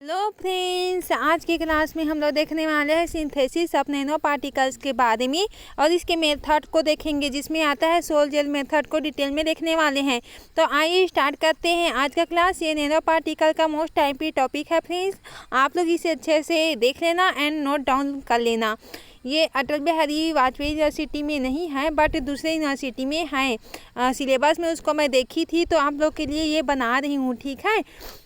Hello friends, आज की class में हम लोग देखने वाले हैं सिंथेसिस ऑफ नैनो पार्टिकल्स के बारे में और इसके मेथड को देखेंगे, जिसमें आता है सोल जेल मेथड को डिटेल में देखने वाले हैं। तो आइए स्टार्ट करते हैं आज का क्लास। ये नैनो पार्टिकल का मोस्ट टाइपी टॉपिक है फ्रेंड्स, आप लोग इसे अच्छे से देख लेना एंड नोट डाउन कर लेना। ये अटल बिहारी वाजपेयी यूनिवर्सिटी में नहीं है बट दूसरे यूनिवर्सिटी में है। सिलेबस में उसको मैं देखी थी तो आप लोग के लिए ये बना रही हूँ, ठीक है।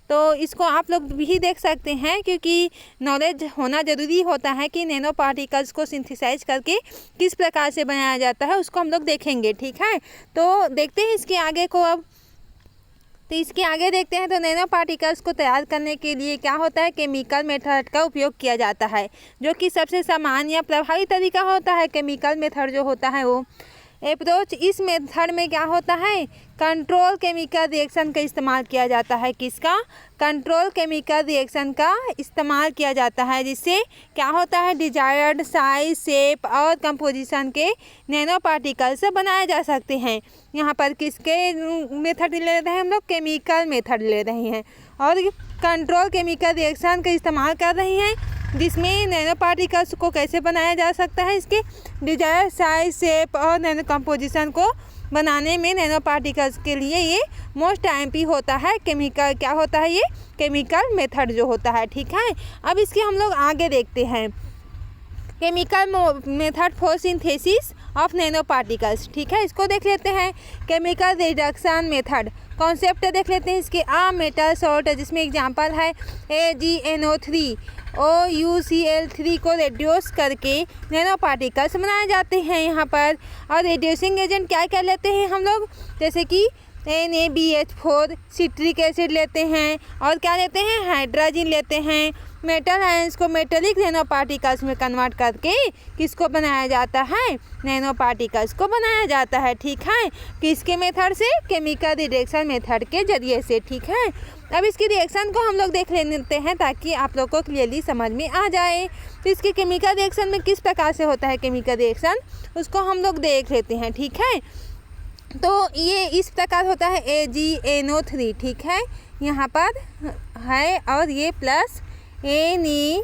तो इसको आप लोग भी देख सकते हैं क्योंकि नॉलेज होना ज़रूरी होता है कि नैनो पार्टिकल्स को सिंथेसाइज करके किस प्रकार से बनाया जाता है, उसको हम लोग देखेंगे, ठीक है। तो देखते हैं इसके आगे को अब। तो इसके आगे देखते हैं तो नैनो पार्टिकल्स को तैयार करने के लिए क्या होता है, केमिकल मेथड का उपयोग किया जाता है, जो कि सबसे सामान्य या प्रभावी तरीका होता है। केमिकल मेथड जो होता है वो अप्रोच, इस मेथड में क्या होता है, कंट्रोल केमिकल रिएक्शन का इस्तेमाल किया जाता है। किसका? कंट्रोल केमिकल रिएक्शन का इस्तेमाल किया जाता है, जिससे क्या होता है, डिजायर्ड साइज, शेप और कंपोजिशन के नैनो पार्टिकल्स बनाए जा सकते हैं। यहाँ पर किसके मेथड ले रहे हैं हम लोग, केमिकल मेथड ले रहे हैं और कंट्रोल केमिकल रिएक्शन का इस्तेमाल कर रहे हैं, जिसमें नैनो पार्टिकल्स को कैसे बनाया जा सकता है, इसके डिजायर साइज, शेप और नैनो कंपोजिशन को बनाने में नैनो पार्टिकल्स के लिए ये मोस्ट टाइपी होता है। केमिकल क्या होता है, ये केमिकल मेथड जो होता है, ठीक है। अब इसके हम लोग आगे देखते हैं, chemical method for synthesis of nano particles, ठीक है। इसको देख लेते हैं, केमिकल रिडक्शन मेथड कॉन्सेप्ट देख लेते हैं इसके। मेटल सॉल्ट, जिसमें एग्जांपल है AgNO3 OuCl3 को रेड्यूस करके नैनो पार्टिकल्स बनाए जाते हैं यहाँ पर। और रेड्यूसिंग एजेंट क्या क्या लेते हैं हम लोग, जैसे कि NaBH4 सिट्रिक एसिड लेते हैं और क्या लेते हैं, हाइड्रोजन लेते हैं। मेटल आयंस को मेटेलिक नैनो पार्टिकल्स में कन्वर्ट करके किसको बनाया जाता है, नैनो पार्टिकल्स को बनाया जाता है, ठीक है। किसके मेथड से, केमिकल रिडक्शन मेथड के जरिए से, ठीक है। अब इसकी रिएक्शन को हम लोग देख लेते हैं ताकि आप लोग को क्लियरली समझ में आ जाए। तो इसके केमिकल रिएक्शन में किस प्रकार से होता है केमिकल रिएक्शन, उसको हम लोग देख लेते हैं, ठीक है। तो ये इस प्रकार होता है AgNO3, ठीक है, यहाँ पर है और ये प्लस Na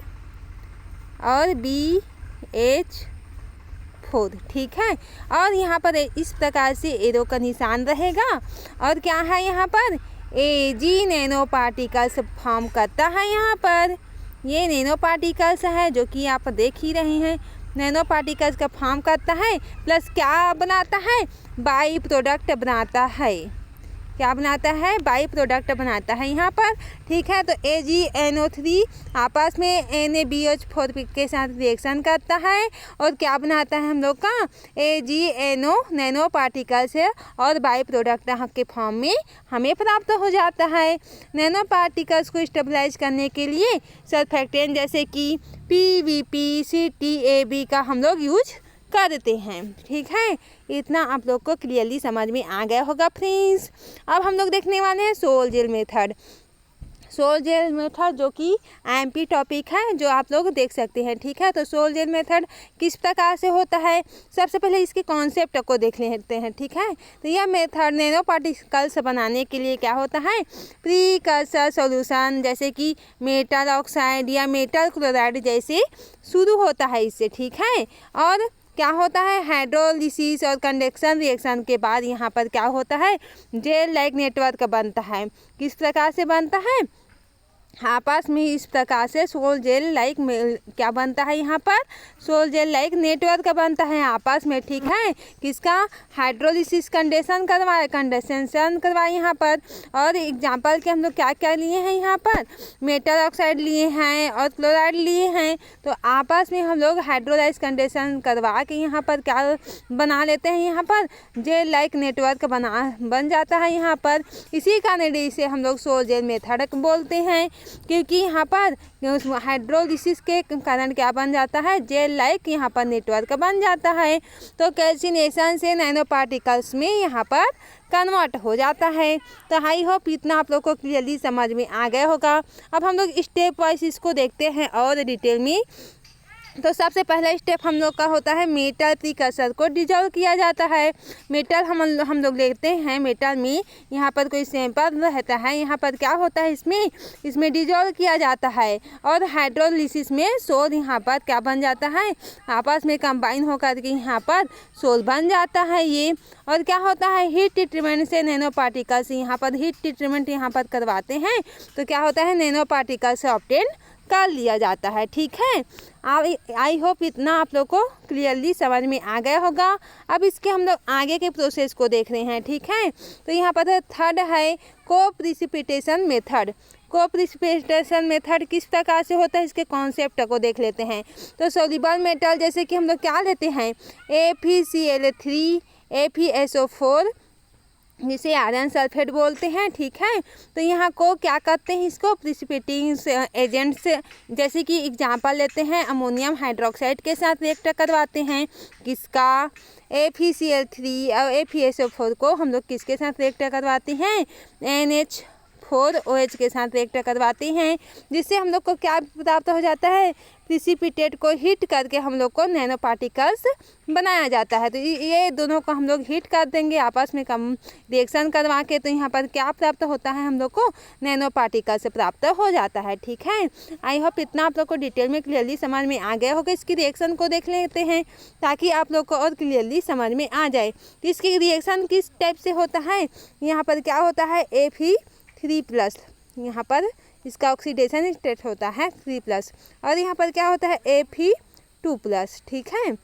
और BH4, ठीक है। और यहाँ पर इस प्रकार से एरो का निशान रहेगा और क्या है यहाँ पर, Ag नैनो पार्टिकल्स फॉर्म करता है। यहाँ पर ये नैनो पार्टिकल्स है जो कि आप देख ही रहे हैं, नैनो पार्टिकल्स का फॉर्म करता है, प्लस क्या बनाता है, बाई प्रोडक्ट बनाता है। क्या बनाता है, बाई प्रोडक्ट बनाता है यहाँ पर, ठीक है। तो AgNO3 आपस में NaBH4 के साथ रिएक्शन करता है और क्या बनाता है हम लोग का, AgNO नैनो पार्टिकल्स है और बाई प्रोडक्ट के फॉर्म में हमें प्राप्त हो जाता है। नैनो पार्टिकल्स को स्टेबलाइज करने के लिए सर्फेक्टेंट जैसे कि PVP, CTAB का हम लोग यूज करते हैं, ठीक है। इतना आप लोग को क्लियरली समझ में आ गया होगा फ्रेंड्स। अब हम लोग देखने वाले हैं sol gel method. Sol gel method जो कि MP टॉपिक है, जो आप लोग देख सकते हैं, ठीक है। तो सोल जेल मेथड किस प्रकार से होता है, सबसे पहले इसके कॉन्सेप्ट को देख लेते हैं, ठीक है। तो यह मेथड नैनो पार्टिकल्स बनाने के लिए क्या होता है, प्रीकर्सर सॉल्यूशन जैसे कि मेटल ऑक्साइड या मेटल क्लोराइड जैसे शुरू होता है इससे, ठीक है। और क्या होता है, हाइड्रोलिसिस और कंडक्शन रिएक्शन के बाद यहाँ पर क्या होता है, जेल लाइक नेटवर्क बनता है। किस प्रकार से बनता है, आपस में इस प्रकार से सोल जेल लाइक क्या बनता है, यहाँ पर सोल जेल लाइक नेटवर्क बनता है आपस में, ठीक है। किसका, हाइड्रोलिसिस कंडेंसेशन करवाए यहाँ पर। और एग्जांपल के हम लोग क्या क्या लिए हैं यहाँ पर, मेटल ऑक्साइड लिए हैं और क्लोराइड लिए हैं। तो आपस में हम लोग हाइड्रोलाइज कंडेंसेशन करवा के यहाँ पर क्या बना लेते हैं, यहाँ पर जेल लाइक नेटवर्क बन जाता है यहाँ पर। इसी कारण इसे हम लोग सोल जेल मेथड बोलते हैं, क्योंकि यहाँ पर हाइड्रोलिसिस के कारण क्या बन जाता है, जेल लाइक यहाँ पर नेटवर्क बन जाता है। तो कैल्सिनेशन से नैनो पार्टिकल्स में यहाँ पर कन्वर्ट हो जाता है। तो आई होप इतना आप लोग को क्लियरली समझ में आ गया होगा। अब हम लोग स्टेप वाइज इसको देखते हैं और डिटेल में। तो सबसे पहला स्टेप हम लोग का होता है मेटल प्रीकर्सर को डिजोल्व किया जाता है। मेटल हम लोग लेते हैं, मेटल में यहाँ पर कोई सैंपल रहता है, यहाँ पर क्या होता है इसमें डिजोल्व किया जाता है और हाइड्रोलिसिस में सोल यहाँ पर क्या बन जाता है, आपस में कंबाइन होकर के यहाँ पर सोल बन जाता है ये। और क्या होता है हीट ट्रीटमेंट से नैनो पार्टिकल्स, यहाँ पर हीट ट्रीटमेंट यहाँ पर करवाते हैं तो क्या होता है नैनो पार्टिकल्स ऑब्टेन कर लिया जाता है। ठीक है, आई होप इतना आप लोग को क्लियरली समझ में आ गया होगा। अब इसके हम लोग आगे के प्रोसेस को देख रहे हैं। ठीक है, तो यहाँ पर थर्ड है को प्रिसिपिटेशन मेथड। को प्रिसिपिटेशन मेथड किस प्रकार से होता है इसके कॉन्सेप्ट को देख लेते हैं। तो सोल्यूबल मेटल जैसे कि हम लोग क्या लेते हैं FeCl3 FeSO4 जिसे आयरन सल्फेट बोलते हैं। ठीक है, तो यहाँ को क्या करते हैं इसको प्रिसिपिटिंग एजेंट्स जैसे कि एग्जांपल लेते हैं अमोनियम हाइड्रोक्साइड के साथ रिएक्ट करवाते हैं। किसका FeCl3 और FeSO4 को हम लोग किसके साथ रिएक्ट करवाते हैं NH4OH के साथ रिएक्ट करवाते हैं, जिससे हम लोग को क्या प्राप्त हो जाता है प्रिसिपिटेट को हीट करके हम लोग को नैनो पार्टिकल्स बनाया जाता है। तो ये दोनों को हम लोग हीट कर देंगे आपस में कम रिएक्शन करवा के, तो यहाँ पर क्या प्राप्त होता है हम लोग को नैनो पार्टिकल्स प्राप्त हो जाता है। ठीक है, आई होप इतना आप लोग को डिटेल में क्लियरली समझ में आ गया होगा। इसकी रिएक्शन को देख लेते हैं ताकि आप लोग को और क्लियरली समझ में आ जाए। तो इसकी रिएक्शन किस टाइप से होता है, यहाँ पर क्या होता है Fe3+, यहाँ पर इसका ऑक्सीडेशन स्टेट होता है 3+, और यहाँ पर क्या होता है Fe2+। ठीक है,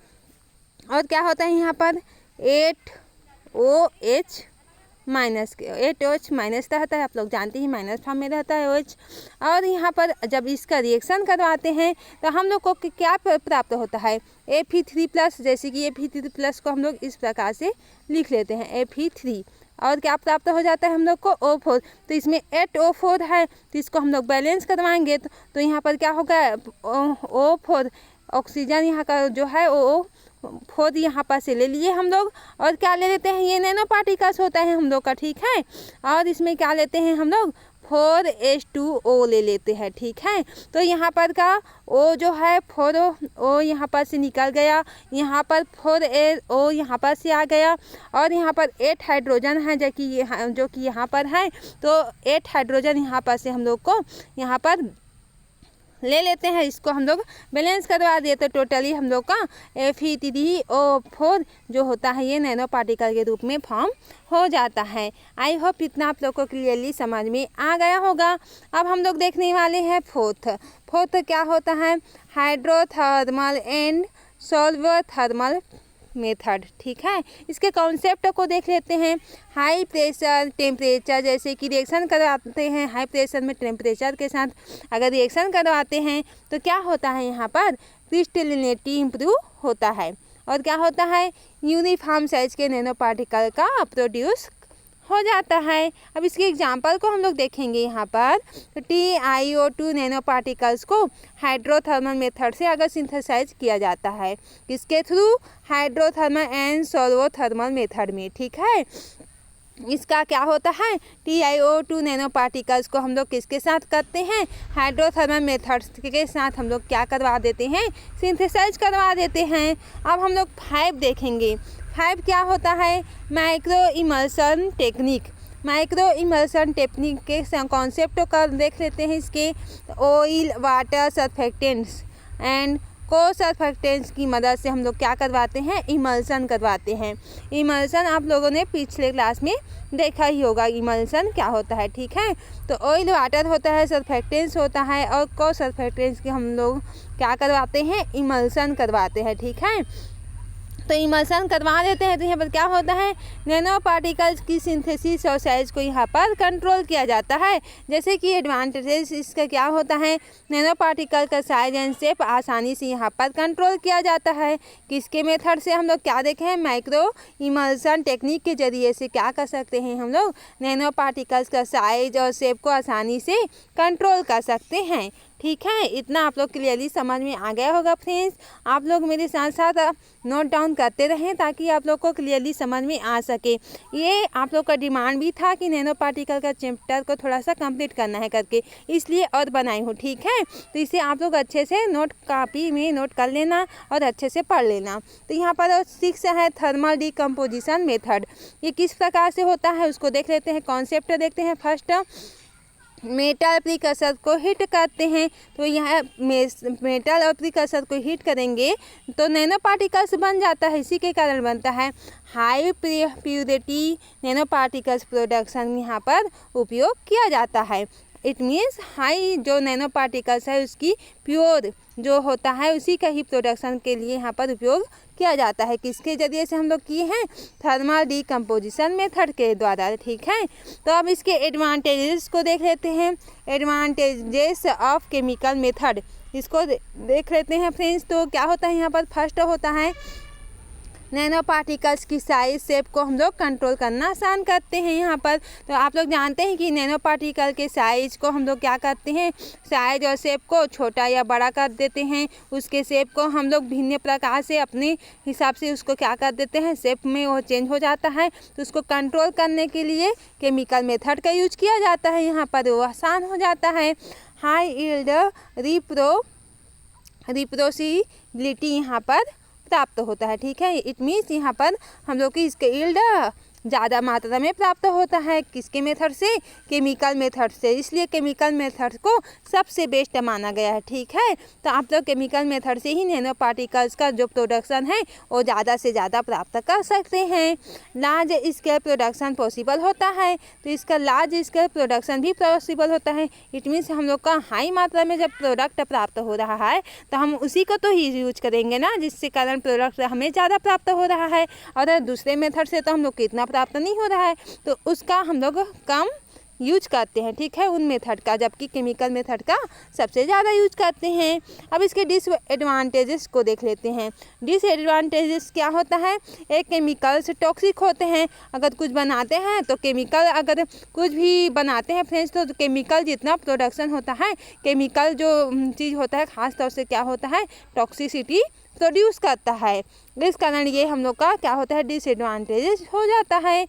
और क्या होता है यहाँ पर 8OH माइनस, 8OH माइनस रहता है, आप लोग जानते हैं माइनस फॉर्म में रहता है OH। और यहाँ पर जब इसका रिएक्शन करवाते हैं तो हम लोग को क्या प्राप्त होता है Fe3+, जैसे कि Fe3+ को हम लोग इस प्रकार से लिख लेते हैं Fe3, और क्या प्राप्त हो जाता है हम लोग को O4। तो इसमें 8O4 है तो इसको हम लोग बैलेंस करवाएंगे तो यहाँ पर क्या होगा O4 ऑक्सीजन यहाँ का जो है O4 यहाँ पर से ले लिए हम लोग, और क्या ले लेते हैं ये नैनो पार्टिकल्स होता है हम लोग का। ठीक है, और इसमें क्या लेते हैं हम लोग 4H2O ले लेते हैं। ठीक है, तो यहाँ पर का O जो है 4O यहाँ पर से निकल गया, यहाँ पर 4O यहाँ पर से आ गया, और यहाँ पर 8 हाइड्रोजन है जो कि यहाँ पर है, तो 8 हाइड्रोजन यहाँ पर से हम लोग को यहाँ पर ले लेते हैं, इसको हम लोग बैलेंस करवा दिए तो टोटली हम लोग का Fe3O4 जो होता है ये नैनो पार्टिकल के रूप में फॉर्म हो जाता है। आई होप इतना आप लोग को क्लियरली समझ में आ गया होगा। अब हम लोग देखने वाले हैं फोर्थ क्या होता है हाइड्रोथर्मल एंड सोल्वोथर्मल मेथड। ठीक है, इसके कॉन्सेप्ट को देख लेते हैं। हाई प्रेशर टेम्परेचर जैसे कि रिएक्शन करवाते हैं, हाई प्रेशर में टेम्परेचर के साथ अगर रिएक्शन करवाते हैं तो क्या होता है यहाँ पर क्रिस्टलिनिटी इम्प्रूव होता है, और क्या होता है यूनिफॉर्म साइज के नैनो पार्टिकल का प्रोड्यूस हो जाता है। अब इसके एग्जांपल को हम लोग देखेंगे यहाँ पर, तो TiO2 नैनो पार्टिकल्स को हाइड्रोथर्मल मेथड से अगर सिंथेसाइज किया जाता है, किसके थ्रू हाइड्रोथर्मल एंड सोल्वोथर्मल मेथड में। ठीक है, इसका क्या होता है TiO2 नैनो पार्टिकल्स को हम लोग किसके साथ करते हैं हाइड्रोथर्मल मेथड्स के साथ हम लोग क्या करवा देते हैं सिंथेसाइज करवा देते हैं। अब हम लोग 5 देखेंगे। 5 क्या होता है micro emulsion technique. Micro emulsion technique के कॉन्सेप्ट को देख लेते हैं। इसके ऑयल वाटर सर्फेक्टेंट्स एंड को सर्फेक्टेंट्स की मदद से हम लोग क्या करवाते हैं इमल्सन करवाते हैं। इमल्सन आप लोगों ने पिछले क्लास में देखा ही होगा इमल्सन क्या होता है। ठीक है, तो ऑयल वाटर होता है, सर्फेक्टेंट्स होता है, और को सर्फेक्टेंट्स की हम लोग क्या करवाते हैं इमल्सन करवाते हैं। ठीक है, तो इमल्सन करवा देते हैं तो यहाँ पर क्या होता है नैनो पार्टिकल्स की सिंथेसिस और साइज को यहाँ पर कंट्रोल किया जाता है। जैसे कि एडवांटेजेस इसका क्या होता है नैनो पार्टिकल का साइज एंड शेप आसानी से यहाँ पर कंट्रोल किया जाता है। किसके मेथड से हम लोग क्या देखे हैं माइक्रो इमल्सन टेक्निक के जरिए से क्या कर सकते हैं हम लोग नैनो पार्टिकल्स का साइज और शेप को आसानी से कंट्रोल कर सकते हैं। ठीक है, इतना आप लोग क्लियरली समझ में आ गया होगा फ्रेंड्स। आप लोग मेरे साथ साथ नोट डाउन करते रहें ताकि आप लोग को क्लियरली समझ में आ सके। ये आप लोग का डिमांड भी था कि नैनो पार्टिकल का चैप्टर को थोड़ा सा कंप्लीट करना है करके, इसलिए और बनाई हूँ। ठीक है, तो इसे आप लोग अच्छे से नोट कॉपी में नोट कर लेना और अच्छे से पढ़ लेना। तो यहाँ पर 6 है थर्मल डिकम्पोजिशन मेथड। ये किस प्रकार से होता है उसको देख लेते हैं, कॉन्सेप्ट देखते हैं। फर्स्ट, मेटल प्रीकर्सर को हीट करते हैं, तो यह मेटल और प्रीकर्सर को हीट करेंगे तो नैनो पार्टिकल्स बन जाता है। इसी के कारण बनता है high purity nano particles production यहाँ पर उपयोग किया जाता है। इट मीन्स हाई जो नैनो पार्टिकल्स है उसकी प्योर जो होता है उसी का ही प्रोडक्शन के लिए यहाँ पर उपयोग किया जाता है। किसके ज़रिए से हम लोग किए हैं? थर्मल डिकम्पोजिशन मेथड के द्वारा। ठीक है, तो अब इसके एडवांटेजेस को देख लेते हैं। एडवांटेजेस ऑफ केमिकल मेथड, इसको देख लेते हैं फ्रेंड्स। तो क्या होता है यहाँ पर? फर्स्ट होता है नैनो पार्टिकल्स की साइज शेप को हम लोग कंट्रोल करना आसान करते हैं यहाँ पर। तो आप लोग जानते हैं कि नैनो पार्टिकल के साइज को हम लोग क्या करते हैं, साइज और शेप को छोटा या बड़ा कर देते हैं। उसके शेप को हम लोग भिन्न प्रकार से अपने हिसाब से उसको क्या कर देते हैं, शेप में वो चेंज हो जाता है। तो उसको कंट्रोल करने के लिए केमिकल मेथड का यूज किया जाता है यहाँ पर, वो आसान हो जाता है। हाई यील्ड रिप्रोड्यूसिबिलिटी यहाँ पर प्राप्त होता है। ठीक है, इट मीन्स यहाँ पर हम लोग की इसके यील्ड ज़्यादा मात्रा में प्राप्त होता है। किसके मेथड से? केमिकल मेथड से। इसलिए केमिकल मेथड को सबसे बेस्ट माना गया है। ठीक है, तो आप लोग केमिकल मेथड से ही नैनो पार्टिकल्स का जो प्रोडक्शन है वो ज़्यादा से ज़्यादा प्राप्त कर सकते हैं। लार्ज स्केल प्रोडक्शन पॉसिबल होता है, तो इसका लार्ज स्केल प्रोडक्शन भी पॉसिबल होता है। इट मीन्स हम लोग का हाई मात्रा में जब प्रोडक्ट प्राप्त हो रहा है तो हम उसी को तो ही यूज करेंगे ना, जिसके कारण प्रोडक्ट हमें ज़्यादा प्राप्त हो रहा है। और दूसरे मेथड से तो हम लोग कितना प्राप्त नहीं हो रहा है, तो उसका हम लोग कम यूज करते हैं। ठीक है, उन मेथड का, जबकि केमिकल मेथड का सबसे ज़्यादा यूज करते हैं। अब इसके डिसएडवांटेजेस को देख लेते हैं। डिसएडवांटेजेस क्या होता है? एक केमिकल्स टॉक्सिक होते हैं। अगर कुछ बनाते हैं तो केमिकल, अगर कुछ भी बनाते हैं फ्रेंड्स, तो केमिकल जितना प्रोडक्शन होता है, केमिकल जो चीज़ होता है ख़ास तौर से क्या होता है, टॉक्सिसिटी प्रोड्यूस करता है। इस कारण ये हम लोग का क्या होता है, डिसएडवांटेजेस हो जाता है।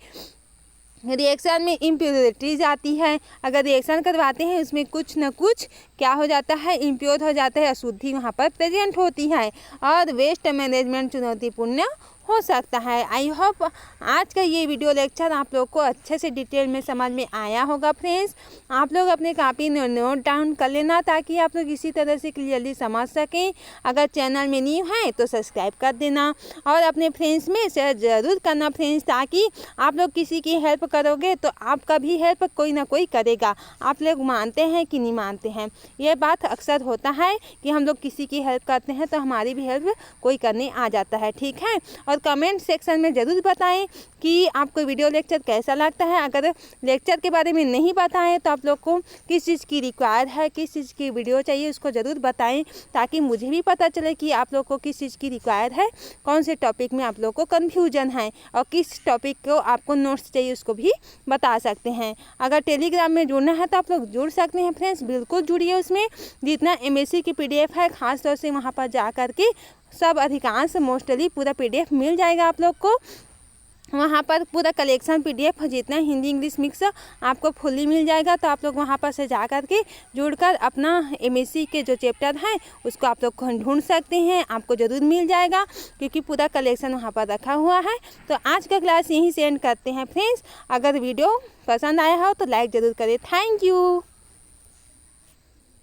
रिएक्शन में इम्प्योरिटीज आती है। अगर रिएक्शन करवाते हैं उसमें कुछ न कुछ क्या हो जाता है, इम्प्योर हो जाता है, अशुद्धि वहाँ पर प्रेजेंट होती है। और वेस्ट मैनेजमेंट चुनौतीपूर्ण हो सकता है। आई होप आज का ये वीडियो लेक्चर आप लोग को अच्छे से डिटेल में समझ में आया होगा फ्रेंड्स। आप लोग अपने कॉपी में नोट डाउन कर लेना ताकि आप लोग इसी तरह से क्लियरली समझ सकें। अगर चैनल में न्यू है तो सब्सक्राइब कर देना और अपने फ्रेंड्स में शेयर ज़रूर करना फ्रेंड्स, ताकि आप लोग किसी की हेल्प करोगे तो आपका भी हेल्प कोई ना कोई करेगा। आप लोग मानते हैं कि नहीं मानते हैं? ये बात अक्सर होता है कि हम लोग किसी की हेल्प करते हैं तो हमारी भी हेल्प कोई करने आ जाता है। ठीक है, और कमेंट सेक्शन में ज़रूर बताएं कि आपको वीडियो लेक्चर कैसा लगता है। अगर लेक्चर के बारे में नहीं बताएं तो आप लोग को किस चीज़ की रिक्वायर है, किस चीज़ की वीडियो चाहिए, उसको ज़रूर बताएं ताकि मुझे भी पता चले कि आप लोग को किस चीज़ की रिक्वायर है, कौन से टॉपिक में आप लोग को कन्फ्यूजन है और किस टॉपिक को आपको नोट्स चाहिए उसको भी बता सकते हैं। अगर टेलीग्राम में जुड़ना है तो आप लोग जुड़ सकते हैं फ्रेंड्स, बिल्कुल जुड़िए। उसमें जितना MSc की PDF है ख़ास तौर से वहाँ पर जा कर के सब अधिकांश मोस्टली पूरा PDF मिल जाएगा आप लोग को। वहाँ पर पूरा कलेक्शन PDF जितना हिंदी इंग्लिश मिक्स आपको फुल्ली मिल जाएगा। तो आप लोग वहाँ पर से जा कर के जुड़कर अपना MSc के जो चैप्टर है उसको आप लोग ढूंढ सकते हैं, आपको ज़रूर मिल जाएगा क्योंकि पूरा कलेक्शन वहाँ पर रखा हुआ है। तो आज का क्लास यहीं से एंड करते हैं फ्रेंड्स। अगर वीडियो पसंद आया हो तो लाइक ज़रूर करें। Thank you.